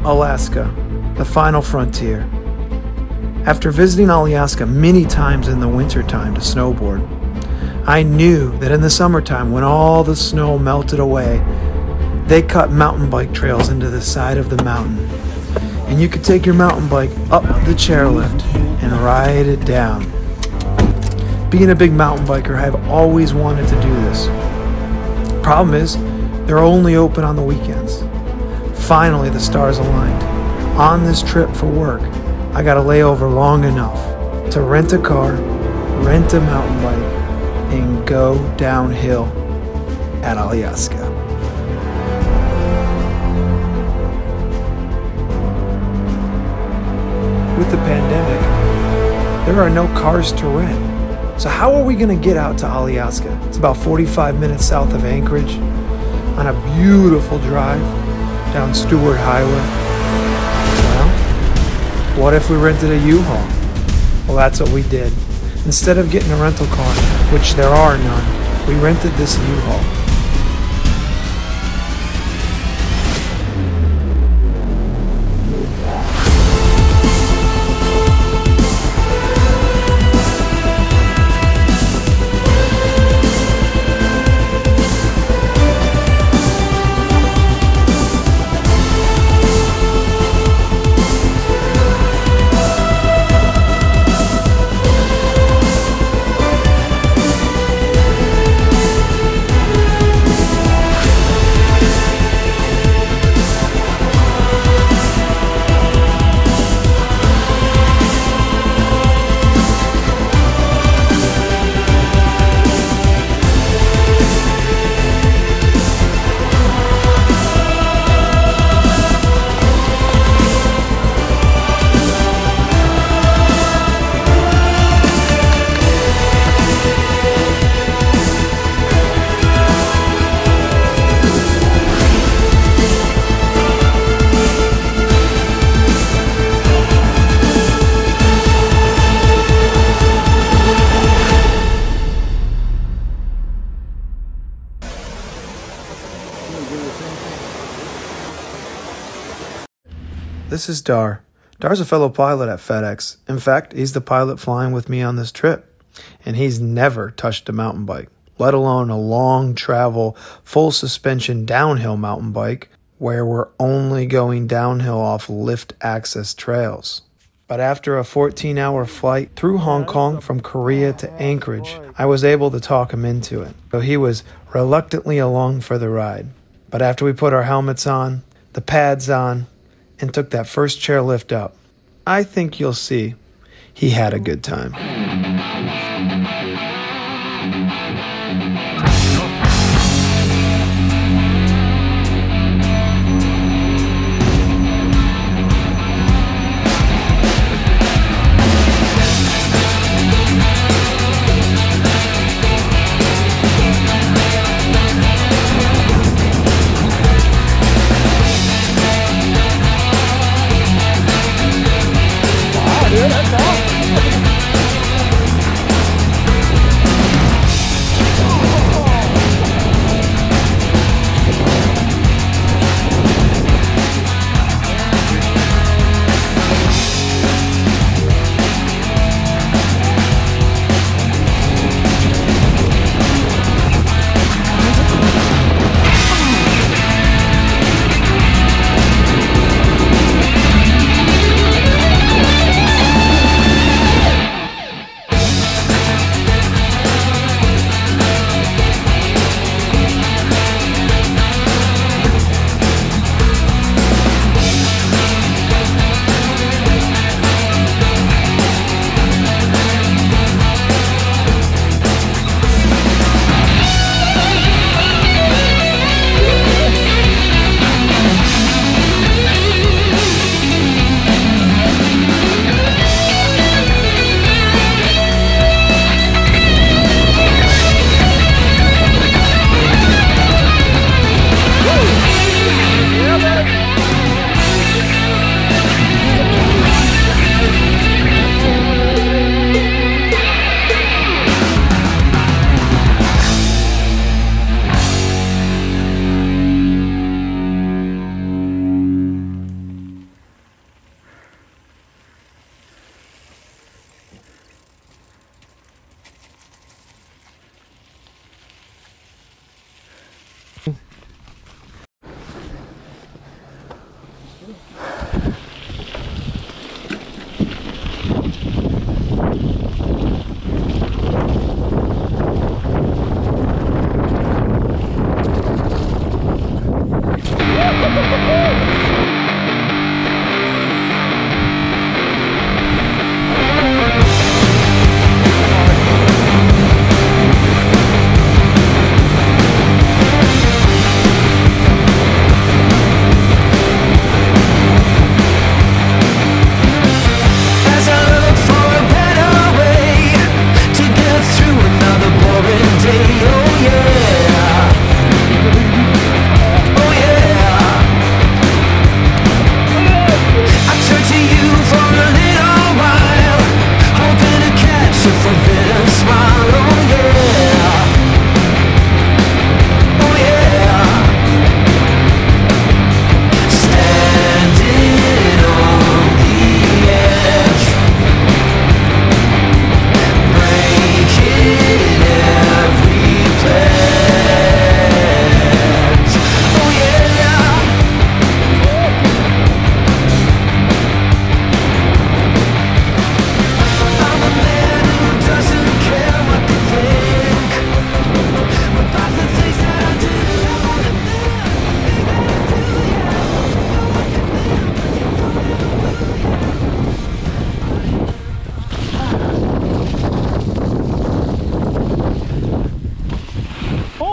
Alaska, the final frontier. After visiting Alyeska many times in the wintertime to snowboard, I knew that in the summertime, when all the snow melted away, they cut mountain bike trails into the side of the mountain. And you could take your mountain bike up the chairlift and ride it down. Being a big mountain biker, I've always wanted to do this. Problem is, they're only open on the weekends. Finally, the stars aligned. On this trip for work, I got a layover long enough to rent a car, rent a mountain bike, and go downhill at Alyeska. With the pandemic, there are no cars to rent. So how are we going to get out to Alyeska? It's about 45 minutes south of Anchorage on a beautiful drive down Stewart Highway. Well, what if we rented a U-Haul? Well, that's what we did. Instead of getting a rental car, which there are none, we rented this U-Haul. This is Dar. Dar's a fellow pilot at FedEx. In fact, he's the pilot flying with me on this trip. And he's never touched a mountain bike, let alone a long travel, full suspension downhill mountain bike where we're only going downhill off lift access trails. But after a 14-hour flight through Hong Kong from Korea to Anchorage, I was able to talk him into it. So he was reluctantly along for the ride. But after we put our helmets on, the pads on, and took that first chairlift up, I think you'll see he had a good time. That's awesome.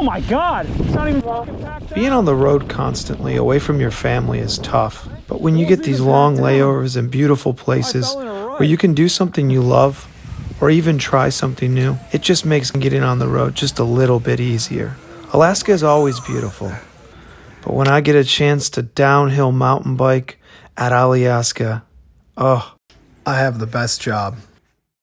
Oh my God, it's not even packed. Being on the road constantly away from your family is tough, but when you get these long layovers in beautiful places where you can do something you love or even try something new, it just makes getting on the road just a little bit easier. Alaska is always beautiful, but when I get a chance to downhill mountain bike at Alyeska, oh, I have the best job.